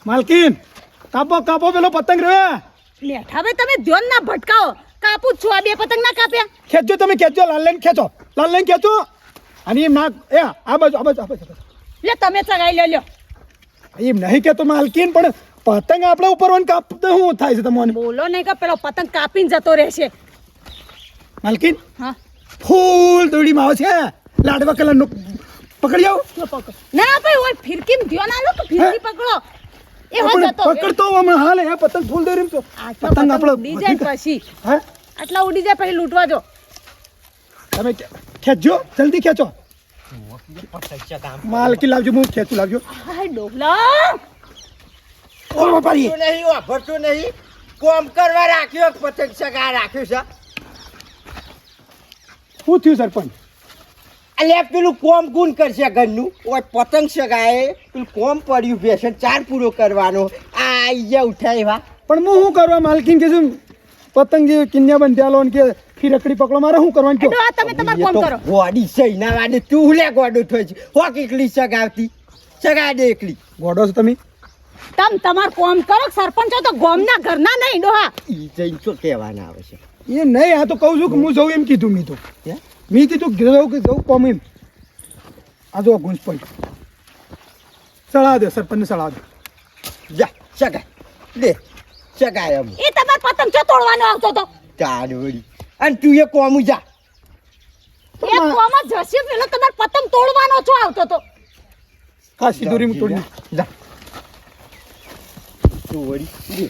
માલકીન કાપો કાપો પેલો પતંગ રે મેઠા ભાઈ તમે ધ્યાન ના ભટકાવો. કાપું જ છું, આ બે પતંગ ના કાપ્યા. ખેંચો તમે ખેંચો લાલ લઈને ખેંચો અને એમ ના એ આ બાજુ લે તમે ચગાઈ લ્યો. એમ નહીં કેતો માલકીન પણ પતંગ આપણે ઉપર વન કાપતો શું થાય છે તમને બોલો નહીં કે પેલો પતંગ કાપીને જતો રહેશે. માલકીન હા ફૂલ દોડીમાં આવે છે લાડવા કલરનું પકડી આવો ના ભાઈ ઓય ફિરકી ધ્યાન આલો કે ફિરકી પકડો. એ હો જતો પકડતો હમણાં હાલે હે પતંગ ફૂલ દોરી તો પતંગ આપણો ઉડી જાય પછી. હે આટલા ઉડી જાય પછી લૂંટવા જો. તમે ખેંચજો જલ્દી ખેંચો માલકી લાવજો હું ખેંચું લાવજો હાય ડોગલા ઓ બાપારી નહીં વાપરતું નહીં કોમ કરવા રાખ્યો પતંગ સગા રાખ્યું છે. શું થયું સરપંચ અલ્યા પેલું કોમ કોણ કરશે ઘરનું ઓય પતંગ સગાએ પેલું કોમ પડ્યું બેસન ચાર પૂરો કરવાનો આ અહીંયા ઉઠાય એવા પણ હું શું કરવા માલકીન કે શું પતંગ જે કિન્યા બંધાલો ને કે ફિરકડી પકડો મારે શું કરવાનું કયો આ તમે તમાર કોમ કરો. ગોડી સૈના વાડે તું લે ગોડો થઈ છે હોક એકલી સગાવતી સગા દે એકલી ગોડો છો તમે તમાર કોમ કરો. સરપંચો તો ગોમના ઘરના નહીં ડોહા. ઈ જઈને શું કહેવાના આવે છે એ નહીં આ તો કહું છું કે હું જઉં એમ કીધું મેં કીધું જવું કોમ એમ આ જો ગુંજ પડી સળા દે સરપંચને સળા દે જા સગા દે સગાય અમ એ તમાર પતંગ ચો તોડવાનો આવતો તો. ચાર વળી અને તું એ કોમ જા એ કોમ જ જશે પેલો તમાર પતંગ તોડવાનો છો આવતો તો. ખાસી દોરી હું તોડી જા તું વળી દે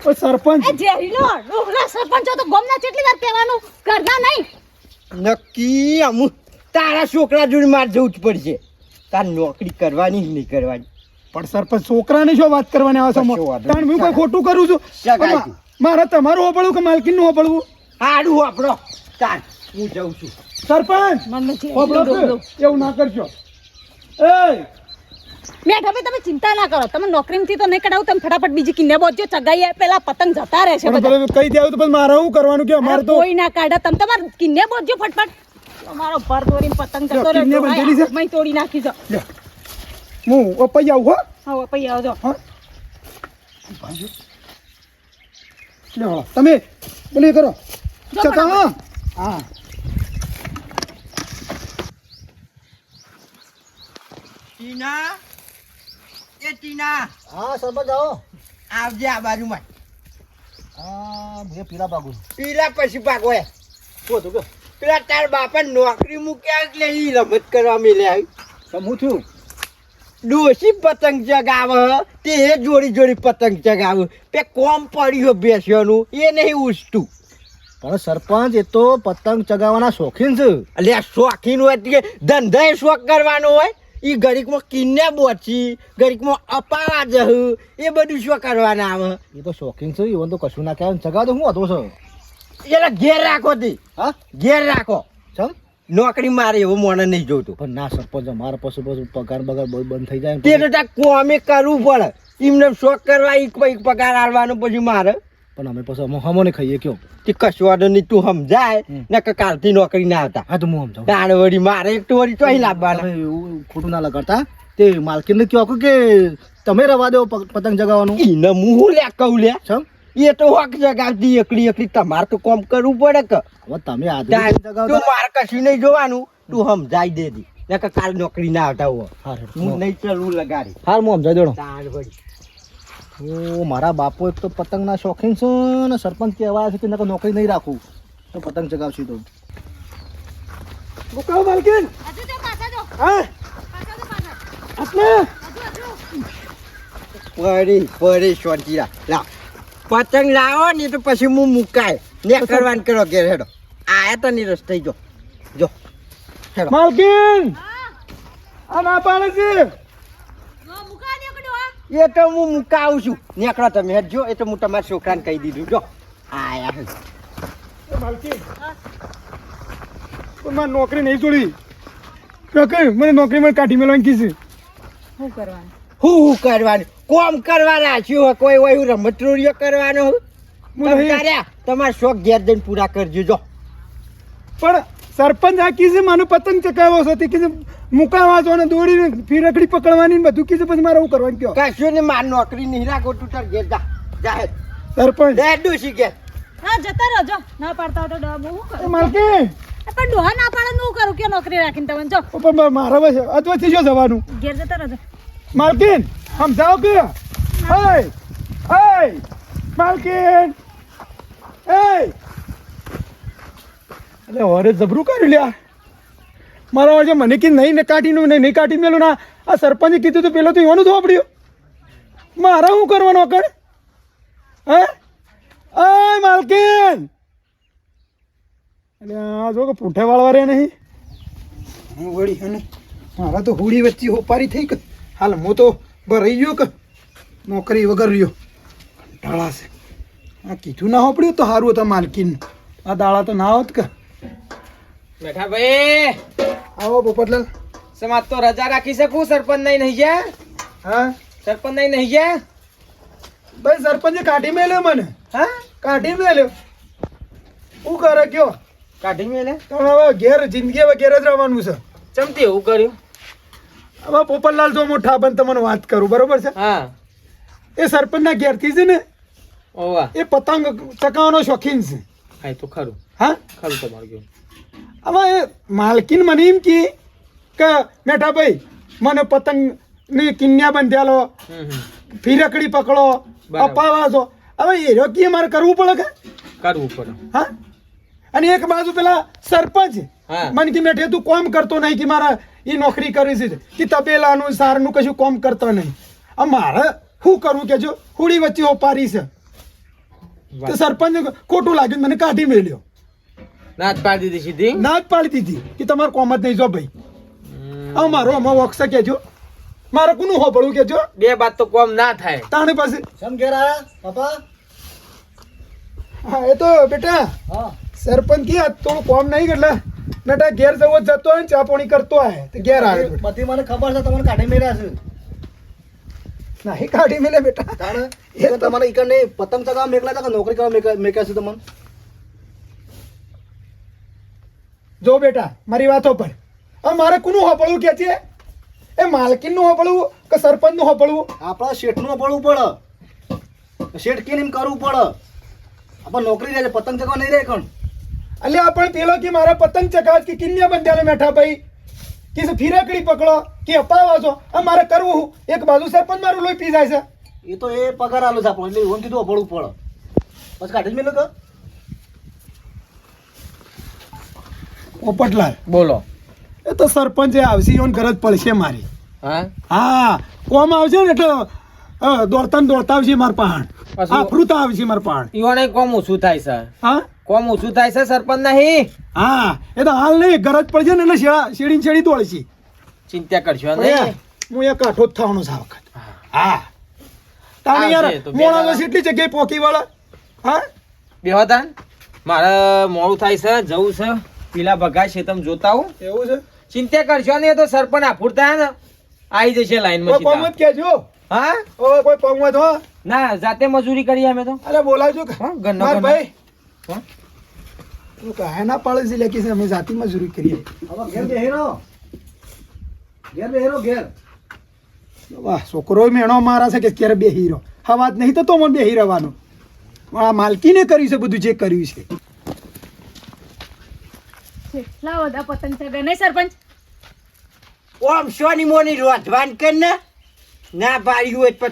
ઓ સરપંચ એ જેરીલો ડોહલા સરપંચો તો ગોમના કેટલી વાર કહેવાનું ઘરના નહીં. નક્કી અમુ તારા છોકરા જોડે માર જવું જ પડશે તાર નોકરી કરવાની જ નહીં કરવાની પણ સરપંચ છોકરાની શું વાત કરવાની આવે છે કશો વાંધો તાણ હું કોઈ ખોટું કરું છું શકાય તું. મારે તમારું હોપડવું કે માલકીનનું હોપડવું હાડું આપણો તાર હું જઉં છું સરપંચ મમ્મી છે હોપડો છે? એવું ના કરજો એ મેઠા ભાઈ તમે ચિંતા ના કરો. તમે નોકરીમાંથી તો નહીં કઢાવું. તમે ફટાફટ બીજી કિન્ને બોજો ચગાઈએ પેલા પતંગ જતા રહેશે પણ બધા. પેલું કહી દેવું તો પછી મારે શું કરવાનું કે અમારે તો કોઈ ના કાઢે. તમે તમાર કિન્ને બોજો ફટફટ. તમારો ભર દોરીને પતંગ જતો જો, કિન્ને રહેશે. બંધેલી છે? મય તોડી નાખી જો. લે હું પૈ આવું હો હવે પૈ આવજો. હા લે હળો તમે બોલી કરો જો ચકા હા ટીના એ ટીના હા સરપંચ આવો આવજે આ બાજુમાં હા મેં પીલા પાકું પીલા પછી પાકો એ શું હતું કે પેલા તાર બાપા નોકરી મૂક્યા એટલે ઈ રમત કરવા મેલ્યા આવી હું થયું ડોશી પતંગ ચગાવ તે જોડી જોડી પતંગ ચગાવ પે કોમ પડ્યો બેસવાનું એ નહીં ઉસતું પણ સરપંચ એ તો પતંગ ચગાવવાના શોખીન છે એટલે આ શોખીન હોય એટલે ધંધાએ શોખ કરવાનો હોય એ ઘડીકમાં કિન્ને બોચી ઘડીકમાં અપાવા જહ એ બધું શું કરવાના આવે એ તો શોખીન છે ઈવન તો કશું ના કહેવાય ચગાવ તો હું હતો છે એટલે ઘેર રાખો તે હા ઘેર રાખો ચમ નોકરી મારે એવો મોને નહીં જોતું પણ ના સરપંચ મારા પછી પછી પગાર બગાર બધું બંધ થઈ જાય ને તે પછી. તો ત્યાં કોમે કરવું પડે એમને શોખ કરવા એક પગાર આલવાનો પછી મારે પણ અમે પછી હમોને ખાઈએ કયો તે કશું વાંધો નહીં તું સમજાય ને કે કાલથી નોકરી ના આવતા હા તો હું સમજાવું તાણ વળી મારે એક તો વળી તો અહીં લાવવાના હવે એવું ખોટું ના લગાડતા તે માલકીનને કહો કે તમે રવા દો પતંગ જગાવવાનું ઈને મું લે કહું લે ચમ એ તો હક જગાવતી એકલી એકલી તમારે તો કોમ કરવું પડે કે હવે તમે તાણ આદમી તું જગાવતા મારે કશું નહીં જોવાનું તું સમજાઈ દેતી ને કે કાલ નોકરી ના આવતા હોય હું નહીં ચલવું લગાડી હાર હું સમજાઈ દેડો તાણ વળી ઓ મારા બાપો એક તો પતંગના શોખીન છે ને સરપંચ કહેવાય છે કે નકર નોકરી નહીં રાખું તો પતંગ ચગાવશું તો મુકાવ માલકીન હજુ તો પાછા જો. હા પાછા જો પાછા. આટલે પડી શાંતિ લા પતંગ લાવો ને તો પછી હું મુકાય ને કરવાનું કરો ઘેર હેડો આયા તો ની રસ્તે જો જો હેડો માલકીન આ ના પાડે છે મુકા દે કડો આ. એ તો હું મુકાવું છું નીકળો તમે હેડજો એ તો હું તમારા છોકરાને કહી દીધું જો આયા એ માલકીન પણ મારે નોકરી નહીં છોડી કાકા મને નોકરીમાં કાઢી મેળવાની કીધી શું કરવાનું? હું કરવાનું કોમ કરવા રાખ્યું હોય કોઈ હોય રમત રોડિયો કરવાનો હું નહીં. તમારા શોખ ઘેર જઈને પૂરા કરજો જો પણ સરપંચ આ કીધું મને પતંગ ચકાવ્યો છે તે કીધું મુકાવા છો ને દોડીને ફીરકડી પકડવાની ને બધું કીધું પછી મારે શું કરવાનું કયો કશું ને માર નોકરી નહીં રાખો તું તાર ઘેર જા જાહેર સરપંચ લે ડોશી કે હા જતા રહો જો ના પાડતા હોય તો ડબ્બો હું કરું માલકીન પણ ડોહા ના પાડે તો હું કરું કે નોકરી રાખીને તમે જો પણ મારા બસ અધવચ્ચે જો જવાનું ઘેર જતા રહો માલકીન સમજાવો કે હે હે માલકીન હે અરે ઓરે જબરું કર્યું લ્યા મારા વાજે મને કે નહીં ને કાઢીને નહીં કાઢી મેલું ના આ સરપંચે કીધું તો પેલો તો એવાનું થોપડ્યું મારા શું કરવાનો કણ હે અય માલકીન અને આ જો કે પૂઠે વાળવા રે નહીં હું વળી અને મારા તો હોળી વચ્ચે હોપારી થઈ કે હાલ હું તો રહી ગયો કે નોકરી વગર રહ્યો ઢાળા છે આ કીધું ના હોપડ્યું તો સારું હતા માલકીન આ દાડા તો ના હોત કે બેઠા ભાઈ આવો પોપટલાલ સમાજ તો રજા રાખી શકું સરપંચ નહીં ગયા હા સરપંચ નહીં ગયા ભાઈ સરપંચે કાઢી મેલ્યો મને હા કાઢી મેલ્યો શું કરે કયો કાઢી મેલે તમે હવે ઘેર જિંદગી હવે ઘેર જ રહેવાનું છે ચમતી એવું કર્યું હવે પોપટલાલ જો મોટા બંધ તમને વાત કરું બરોબર છે હા એ સરપંચના ઘેરથી છે ને ઓવા એ પતંગ ચકાવવાનો શોખીન છે હા એ તો ખરું હા ખરું તમારું કેવું હવે એ માલકીન મને એમ કે મેઠા ભાઈ મને પતંગની કિન્યા બંધ્યાલો ફીરકડી પકડો બરાબર. અપાવા છો હવે એ રોકીએ મારે કરવું પડે કે કરવું પડે હા અને એક બાજુ પેલા સરપંચ હા. મને કે મેઠે તું કોમ કરતો નહીં કે મારા એ નોકરી કરી છે કે તબેલાનું સારનું કશું કોમ કરતો નહીં આ મારે શું કરવું કે જો હુડી વચ્ચે ઓપારી છે તો સરપંચ ખોટું લાગ્યું મને કાઢી મેલ્યો ના જ પાડી દીધી સીધી ના જ પાડી દીધી કે તમારે કોમ જ નહીં જો ભાઈ આ મારો આમાં વોક્સ કેજો મારે કોનું હોપડું કેજો બે બાદ તો કોમ ના થાય તાણે પાસે સમ ઘેર આયા પાપા હા એ તો બેટા હા સરપંચ કે આ થોડું કોમ નહીં એટલે બેટા ઘેર જવો જ જતો હોય ને ચા પાણી કરતો હોય તો ઘેર આવે બધી મને ખબર છે તમને કાઢી મેળ્યા છે નહીં કાઢી મેલે બેટા તાણે એ તો તમારે ઈકર નહીં પતંગ ચગાવવા મેકલા હતા કે નોકરી કરવા મેક્યા છે તમને જો બેટા મારી વાતો પર હવે મારે કોનું હોપડવું કે છે એ માલકીનનું હોપડવું કે સરપંચનું હોપડવું આપણા શેઠનું પડવું પડે શેઠ કે એમ કરવું પડે આપણે નોકરી રહે છે પતંગ ચગાવવા નહીં રહે કણ એટલે આપણે પેલો કે મારા પતંગ ચકાવ કે કિન્યા બંધાલો મેઠા ભાઈ કે ફીરકડી પકડો કે અપાવો છો આ મારે કરવું હું. એક બાજુ સરપંચ મારું લોહી પી જાય છે એ તો એ પગાર આલો છે આપણો એટલે એવું કીધું પડવું પડે પછી કાઢી જ મેલો કે પોપટલાલ બોલો એ તો સરપંચે આવશે એવન ગરજ પડશે મારી હા હા કોમ આવશે ને એટલે દોડતા ને દોડતા આવશે માર પહાણ પાછું- આ ફ્રુતા આવશે માર પહાણ ઈવોને કોમ ઓછું થાય છે હા કોમ ઓછું થાય છે સરપંચ નહીં હા એ તો હાલ નહીં ગરજ પડશે ને એટલે શેડી શેડી દોડશે ચિંતા કરશો પણ નહીં હું એ કાઠો જ થવાનો છે આ વખત હા તારે આવશે યાર તો બે મોણા દાડા. એટલી જગ્યાએ પોકી વાળા હા બેહોતા મારે મોડું થાય છે જવું છે પેલા ભગાય છે તમે જોતા હું એવું છે ચિંતા કરશો નહીં એ તો સરપંચ આફુરતા ને આવી જશે લાઈનમાં કોઈ પંગત સીધા. કેજો હા ઓ કોઈ પંગત હો ના જાતે મજૂરી કરીએ અમે તો અરે બોલાવજો કે હા, ઘરનો માર ઘરનો. ભાઈ હા? તું કહે ના પાડે છે લેકી છે અમે જાતિ મજૂરી કરીએ હવે ઘેર બેહીરો ઘેર વાહ છોકરો મેણો મારા છે કે ક્યારે બેહી રહ્યો હા વાત નહીં તો મને બેહી રહેવાનું આ માલકીને કર્યું છે બધું જે કર્યું છે કેટલા બધા પતંગ ચગાય નહીં સરપંચ ઓમ સોની મોની રોધવાન કર ને ના પાડ્યું હોય તો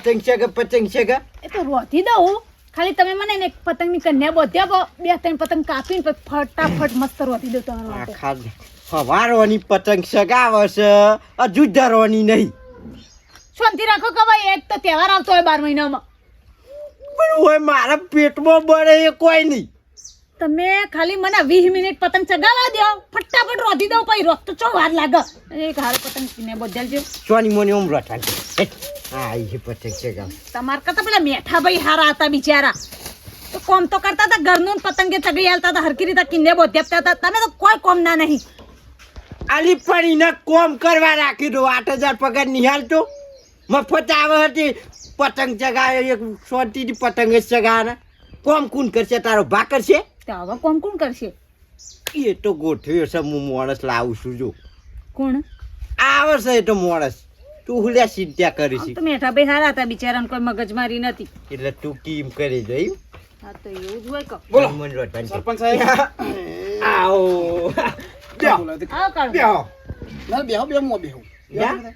પતંગ છે કે એ તો રોધી દઉં ખાલી તમે મને ને એક પતંગની કન્યા બોધ્યા બે ત્રણ પતંગ કાપીને પછી ફટાફટ મસ્ત રોધી દઉં તમારા માટે આખા હવારોની પતંગ સગાવે છે હજુ ધરવાની નહીં શાંતિ રાખો કે ભાઈ એક તો તહેવાર આવતો હોય 12 મહિનામાં પણ ઓય મારા પેટમાં બળે એ કોઈ નહીં તમે ખાલી મને 20 મિનિટ પતંગ ચગાવવા દો ફટાફટ રોધી દઉં પછી રોજ તો ચો વાર લાગે એક હારો પતંગ ને બોધ્યા સોની મોની ઓમ રોઠાણ હા એ પતંગ સગાવે તમાર કરતા પેલા મેઠા ભાઈ હારા હતા બિચારા તો કોમ તો કરતા હતા ઘરનું પતંગે ચગી આલતા હતા હરકી રીતે કિન્ને બોધ્યા હતા તમે તો કોઈ કોમ ના નહીં આલી પડીને કોમ કરવા રાખી દો 8000 પગાર નિહાલતો મફત આવે હતી પતંગ ચગાવે એક સોટીની પતંગ જ ચગાવે કોમ કુન કરશે તારો ભા કરશે તો હવે કોમ કોણ કરશે એ તો ગોઠવ્યો છે હું માણસ લાવું છું જો કોણ આ આવે છે એ તો માણસ તું હુલ્યા ચિંતા કરી આમ છે તો મેઠાભાઈ હારા હતા બિચારાને કોઈ મગજમારી નથી એટલે તું ટીમ કરી જોઈ હા તો એવું જ હોય કહો બોલો. મન રોટવાની છે. સરપંચ સાહેબ આવો કેમ બોલાવે તે? આવો કાઢો બેહો. ના બેહો બેહો મો બેહો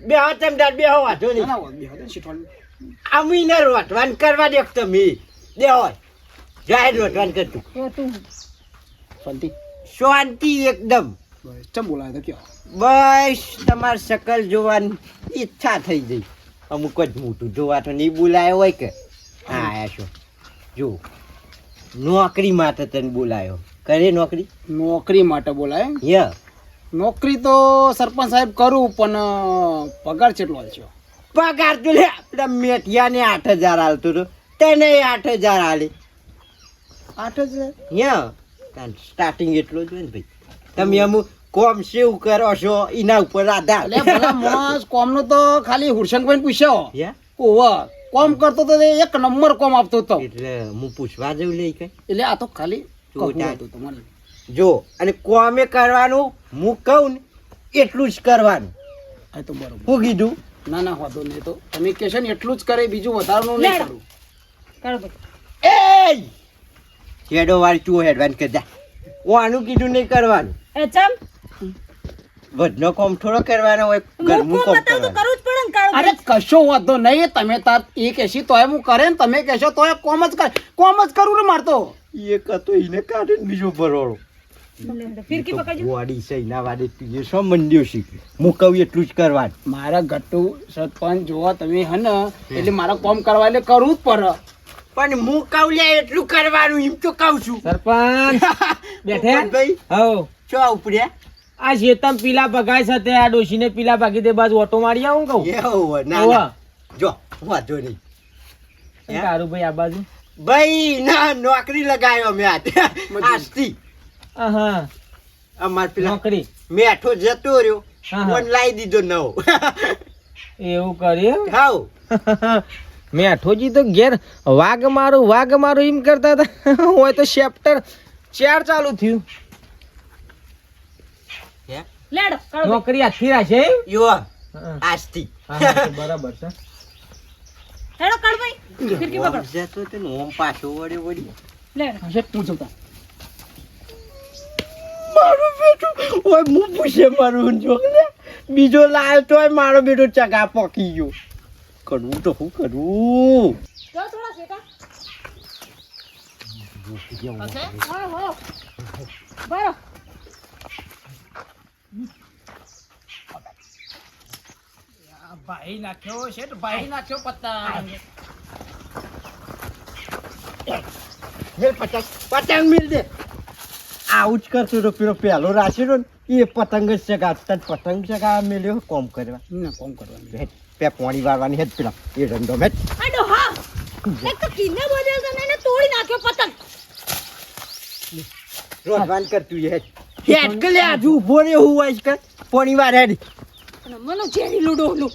બે હાથ ચમદાર બે વાંધો ના નહીં ના બેહો તો શીઠવાડું. અમીને રોટવાન કરવા દે તમે દે હોય જાહેર રોટવાન કરતું તો તું શાંતિ. શાંતિ એકદમ બસ, ચમ બોલાવે તો કયો બસ તમાર શકલ જોવાની ઈચ્છા થઈ ગઈ અમુક જ મોટું જોવા તો નહીં બોલાયો હોય કે હા આયા છો જો નોકરી માટે તને બોલાયો કરે નોકરી નોકરી માટે બોલાય ય નોકરી તો સરપંચ સાહેબ કરું પણ પગાર કેટલો આલશો? પગાર તો લે આપણા મેઠિયાને 8,000 હાલતો તો તને 8,000 હાલે 8,000? ય સ્ટાર્ટિંગ એટલો જ હોય ને ભાઈ તમે અમુક કોમ સેવ કરો છો એના ઉપર આધાર અલ્યા ભલા માણસ કોમનો તો ખાલી હુરશંકભાઈને પૂછ્યો યા ઓવા કોમ કરતો તો તે એક નંબર કોમ આપતો હતો એટલે હું પૂછવા જવું લઈ કઈ એટલે આ તો ખાલી જો કહું તાર. હતું તમારે. જો અને કોમે કરવાનું હું કહું ને એટલું જ કરવાનું આ તો બરોબર. હું કીધું ના ના વાંધો નહીં તો તમે કહેશો ને એટલું જ કરે બીજું વધારાનું નહીં લેડો. કરું. કાઢો ભાઈ એ હેડો વાળી તું હેડવાન કરજા હું આનું કીધું નહીં કરવાનું એ ચમ વધનો કોમ થોડો કરવાનો હોય હું ઘરનું કોમ કોમ બતાવું તો કરવાનું કરવું જ પડે ને કાઢો અરે કશો વાંધો નહીં તમે તાર એ કહેશી તોય હું કરે ને તમે કહેશો તોય કોમ જ કરું ને મારતો એક હતો એને કાઢે ને બીજો ભરોળો લેડો. ફિરકી પકડજો વાડી છે એના વાડે તું શું મંડ્યો છે હું કહું એટલું જ કરવાનું મારા ગટ્ટુ સરપંચ જોવા તમે હે ને એટલે મારા કોમ કરવા એટલે કરવું જ પડે. પણ હું કહું લે એટલું કરવાનું એમ તો કહું છું સરપંચ બેઠે ભાઈ હવ શું ઉપડ્યા આ શેતમ પીલા ભગાય સાથે આ ડોશીને પીલા ભાગી દે બાજુ ઓટો મારી આવું કહું એવું ના ઓવા. ના. જો વાંધો નહીં તારું ભાઈ આ બાજુ ભાઈ ના નોકરી લગાવ્યો મેં આજથી હા અમાર પેલા નોકરી મેઠો જતો રહ્યો હા, હા. ફોન લાવી દીધો નવો એવું કર્યું હાઉ મેઠોજી તો ઘેર વાઘ મારું એમ કરતા હતા હોય તો ચેપ્ટર 4 ચાલુ થયું લેડો કાઢો ભાઈ. નોકરી આખી રાખે એમ? યો હા. આજથી હા, હા, તો બરાબર છે હેડો કાઢો ભાઈ ફિરકી પકડો ઓમ જતો તો ને ઓમ પાછો વળી લેડો હશે તું જતા મારું બેટું ઓય હું પૂછે મારું જો ને બીજો લાલ તોય મારો બેટો ચગા પોકી ગયો કરવું તો શું કરવું જો થોડા શેકા હશે હા હો બરો ભાઈ નાખ્યો શેઠ ભાઈ નાખ્યો પતંગ મેલ પતંગ મેલ દે આવું જ કરતો તો પેલો પહેલો રાશેલો ને એ પતંગ જ ચગાવતા ને પતંગ ચગાવવા મેલ્યો કોમ કરવા ના કોમ કરવાનું હેટ પે પાણી વાળવાની હેટ પેલા એ રંડો મેટ આડો હા એક તો કિન્ને બોલેલ તો ને તોડી નાખ્યો પતંગ રોજવાન કરતું હેટ હેટ કે લે આજુ ઉભો રે હું વાઈસ કર પાણી વાર હેડ અને મનો જેરી લૂડો લું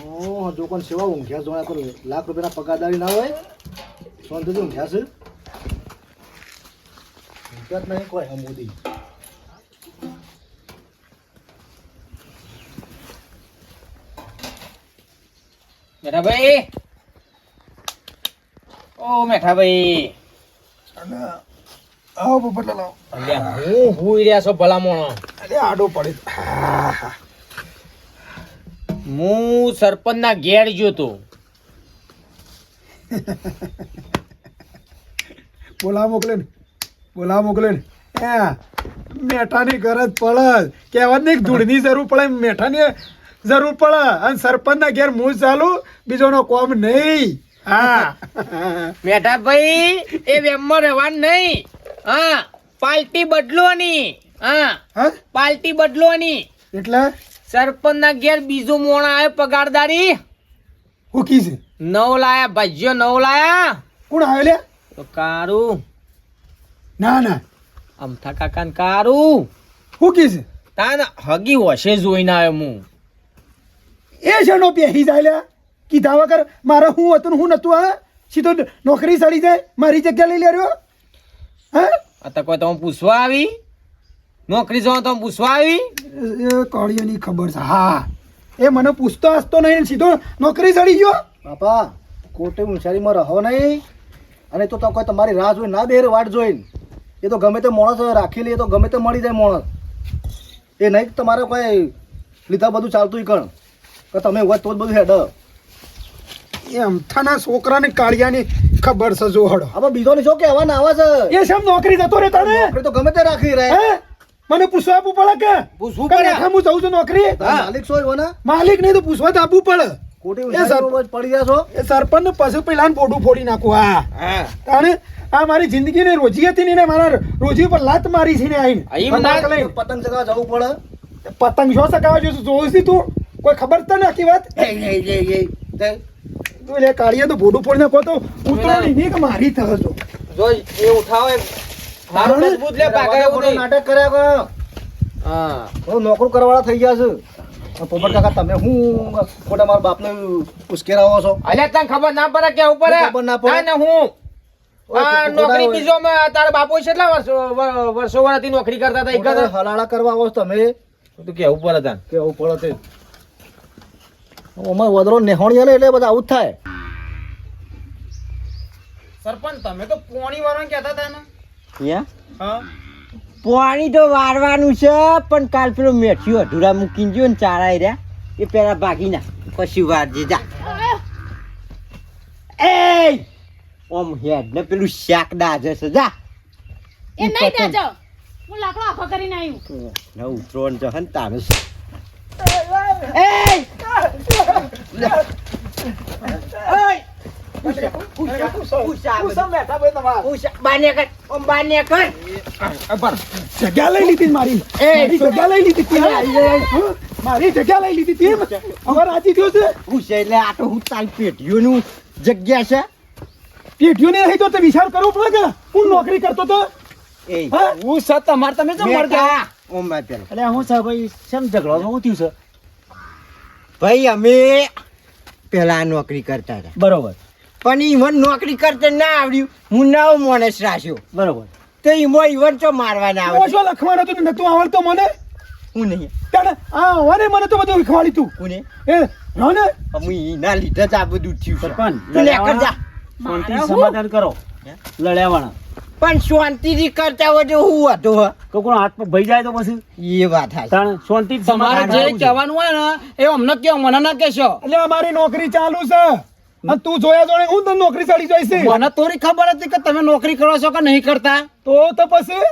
ઓ જો કોણ સેવા ઊંઘ્યા જોયા કરો લાખ રૂપિયાના પગારદારી ના હોય શાંતિથી ઊંઘ્યા છે ઊંઘ્યા જ નહીં કોઈ આ મોદી મેઠાભાઈ ઓ મેઠાભાઈ આવો પોપટલા લાવો અલ્યા હું હુઈ રહ્યા છો ભલા મોણો અરે આડો પડે હું સરપંચના ઘેર ગયો તો બોલા મોકલે ને હા મેઠાની ગરજ પડે કહેવત નહીં ધૂળની જરૂર પડે મેઠાની જરૂર પડે અને સરપંચના ઘેર હું ચાલુ બીજોનો કોમ નહીં હા મેઠાભાઈ એ વેમમાં રહેવાનું નહીં હા પાર્ટી બદલોની હા હા પાર્ટી બદલોની એટલે સરપંચના ઘેર બીજો મોણા આવે પગારદારી હુકી છે 9 લાયા ભાજ્યો 9 લાયા કોણ આવે લે તો કારું ના ના અમથા કાકા ને કારું હુકી છે તાન હગી હોશે જોઈને આવ્યો હું એ જણો બેસી જાય લે કીધા વગર મારે હું હતું ને હું નતું હા સીધો નોકરી સડી જાય મારી જગ્યા લઈ લે રહ્યો હા આ કોઈ તમે પૂછવા આવી નોકરી જવા તમે પૂછવા આવી એ કાળિયાની ખબર છે હા એ મને પૂછતો હસતો નહીં સીધો નોકરી ચડી ગયો બાપા ખોટી હોશિયારીમાં રહો નહીં અને તો કોઈ તમારી રાહ જોઈ ના બેર વાટ જોઈને એ તો ગમે તે માણસ રાખી લે તો ગમે તે મળી જાય માણસ એ નહીં કે તમારે કોઈ લીધા બધું ચાલતું કણ કે તમે હોય તો જ બધું હેડ એ અમથાના છોકરાને કાળિયાની ખબર છે જો હડો હવે બીજો ને શું કહેવા ના આવે છે એ શેમ નોકરી જતો રે તને નોકરી તો ગમે તે રાખી રહે હે મને પૂછવા આપવું પડે કે પૂછવું કે પડે. રેખા હું જઉં છું નોકરી તારા માલિક શું હોય ને માલિક નહીં તો પૂછવા તો આપવું પડે ખોટી એ સર- હોશિયારીમાં જ પડી રહ્યા છો એ સરપંચ ને પછી પેલા બોડું ફોડી નાખું હા હા તાણે આ મારી જિંદગી ની રોજી હતી ને મારા રોજી પર લાત મારી છે ને આઈને એમ ના- પતંગ લઈને. પતંગ ચગાવવા જવું પડે પતંગ શું સકાવા જોઈશ તું કોઈ ખબર તો નથી વાત તું લે કાઢીએ તો બોડું ફોડી નાખો તો ઉતરવાની નહીં કે મારી થશે જો જો એ ઉઠાવો એ મારું મજબૂત લે પાકા એવું નહીં. નાટક કર્યા કરો હા હું નોકરું કરવાળા થઈ ગયા છે પોપટ કાકા તમે હું ખોટા મારા બાપને ઉશ્કેરાવો છો અલ્યા તને ખબર ના પડે કે ઉપર ખબર ના પડે? ને હું ઓય, આ ખોટા નોકરી હોય. બીજો માં તારા બાપુ કેટલા વર્ષો વર્ષથી નોકરી કરતા હતા ખોટા એક હલાળા કરવા આવો છો તમે તું કેવું પડે તને કેવું પડે તે ઓમાં વધરો નેહોણિયા ને એટલે બધા આવું જ થાય સરપંચ તમે તો પોણી વાળા કહેતા હતા ને હા પાણી તો વારવાનું છે પણ કાલ પેલો મેઠિયો અધૂરા મૂકીને જો ને ચારાય રહ્યા એ પેલા ભાગી ના પછી વારજે જા એ ઓમ હેડ ને પેલું શાક દાજે છે જા એ નહીં દેજો હું લાકડો આખો કરીને આવ્યું ને ઉતરોન છે હન તારે જગ્યા લઈ લીધી મારી મારી જગ્યા લઈ લીધી ત્યાં. મારી જગ્યા લઈ લીધી તી હવે રાજી થયો છે એટલે આ તો હું તારી પેટીઓનું જગ્યા છે પેઢીઓ ને તો વિચાર કરવો પડે કે હું નોકરી કરતો તો એ હા? હું સત તમારે તમે જો મેઠા, ઓમ ભાઈ પેલા એટલે હું છે ભાઈ શેમ ઝઘડો શું થયું છે ભાઈ અમે પેલા નોકરી કરતા હતા બરોબર પણ ઈવન નોકરી કરતા ના આવડ્યું હું નવો માણસ રાખ્યો બરોબર તો ઈવન તો મારવા ના ઓ આવે શું લખવાનું હતું ને નતું આવડતો મને હું નહીં તાણે આ હોને મને તો બધું શીખવાડી તું હું નહીં એ રહો ને હું એના લીધે જ આ બધું થયું છે. સરપંચ, તું લે કર જા. શાંતિ સમાધાન કરો લડ્યાવાળા પણ શાંતિથી કરતા હોય તો હું હતો હો. કોઈ હાથ પગ ભઈ જાય તો પછી એ વાત થાય તાણ શાંતિ તમારે જે કહેવાનું હોય ને એ અમને કેવો મને ના કહેશો એટલે અમારી નોકરી ચાલુ છે અને તું જોયા જોડે હું તને નોકરી ચડી જાય છે મને થોડી ખબર હતી કે તમે નોકરી કરો છો કે નહીં કરતા તો પછી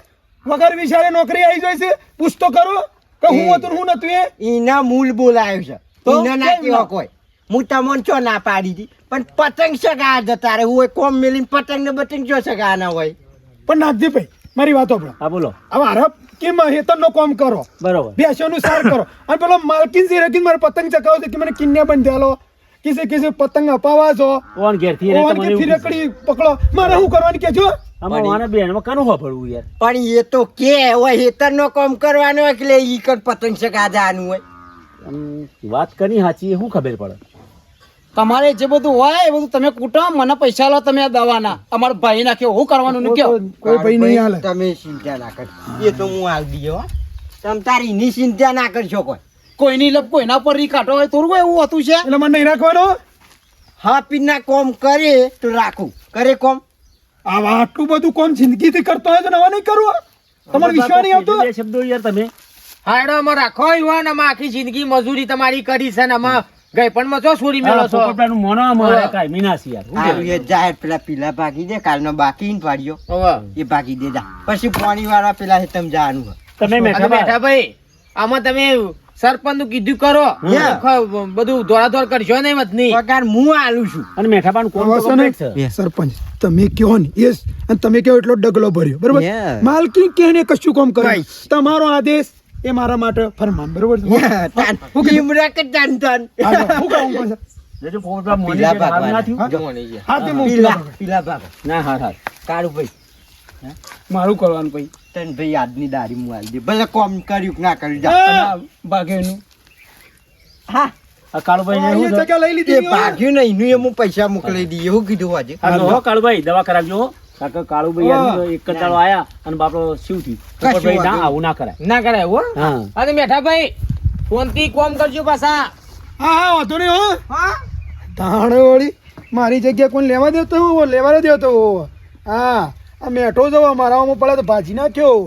વગર વિચારે નોકરી આવી જાય છે પૂછતો કરો કે હું હતું ને હું નતું એ એના મૂળ બોલાયો છે તો એના ના કેમ કેવો ના? કોઈ હું તમને ચો ના પાડી હતી પણ પતંગ સગા જતા રે હું કોમ મેલીને પતંગ ને બતંગ જો સગા ના હોય પણ નાગજી ભાઈ મારી વાતો પણ હા બોલો હવે આરબ કેમ હેતન નો કામ કરો બરોબર બેસવાનું સાર કરો અને પેલો માલકીન જે રકીન મારે પતંગ ચકાવો છે કે મને કિન્યા બંધાલો કિસે કિસે પતંગ અપાવા છો ઓન ઘેરથી રે ઓન તમને કે એવું ફિરકડી પકડો મારે શું કરવાનું કેજો આમાં વાને બેનમાં કનું વાપરવું યાર પણ એ તો કે હોય હેતર નો કામ કરવાનો હોય એટલે ઈ કર પતંગ સગા જવાનું હોય આમ વાત કરી સાચી એ શું ખબર પડે તમારે જે બધું હોય એ બધું તમે કૂટો મને પૈસા લો તમે આ દવાના અમારા ભાઈ નાખ્યો હું કરવાનું ને કયો કોઈ ભાઈ નહીં હાલે તમે ચિંતા ના કરશો એ તો હું હાલ દીધો હો. તમ તારી ની ચિંતા ના કરશો કોઈ કોઈની લપ કોઈના પર રી કાઢો હોય થોડું એવું હતું છે એટલે મને નહીં રાખવાનો હા પીના કોમ કરે તો રાખું કરે કોમ આવા આટલું બધું કોમ જિંદગીથી કરતો હોય તો નવા નહીં કરવું તમારે વિશ્વાસ નહીં આવતો બે શબ્દો યાર તમે હાડો અમે રાખો યુવાન અમે આખી જિંદગી મજૂરી તમારી કરી છે ને અમે ગઈ પણ માં છો છોડી મેળો છો પોપટલાનું મોનો અમારે કાંઈ મીનાસી યાર શું હારું કહેવાય? એ જાય પેલા પીલા ભાગી દે કાલનો બાકી ને પાડ્યો હવે એ ભાગી દે જા પછી પાણી વાળા પેલા તમ જવાનું હોય. તમે બેઠા મેઠા ભાઈ આમાં તમે સરપંચ નું કીધું કરો બધું દોડાદોડ કરશો નહીં મત નહીં પગાર હું આલું છું અને મેઠાબાનું કોમ તો હવે છે ને, complete છે. સરપંચ તમે કયો ને યસ અને તમે કયો એટલો ડગલો ભર્યો બરોબર Yeah. માલકી કેને કશું કામ કરે Right. તમારો આદેશ એ મારા માટે ફરમાન બરોબર છે? ઈમરા કે ટન ટન. હાલો, હું કહું છું? જોજો પોપટલા મોની પીલા જેમ હારું ના ભાગવાના. થયું? હા, તે હું પીલા પીલા ભાગ ના હા હા કાળું ભાઈ મારું કરવાનું ભાઈ તન ભાઈ આજની દારી હું આલી દે ભલે કોમ કર્યું કે ના કર્યું જા આ ભાગેનું હા આ કાળુભાઈ ને આ શું એ જગ્યા લઈ એ લીધી હો. ભાગ્યું નહીં એનું એ હું પૈસા મોકલી દઈએ એવું કીધું આજે હા તો હો કાળુભાઈ દવા કરાવજો હો. કાકા કાળુભાઈ યાર એક કચાળો આયા અને બાપડો શિવ થી કશું ના વાંધો આવું ના કરાય ના કરાય હો હા અને મેઠાભાઈ ફોનથી કોમ કરજો પાછા હા હા વાંધો નહીં હો હા તાણે વળી મારી જગ્યા કોઈ લેવા દેતો લેવા દેતો હા આ મેઠો જવો મારામાં પડે તો ભાજી નાખ્યો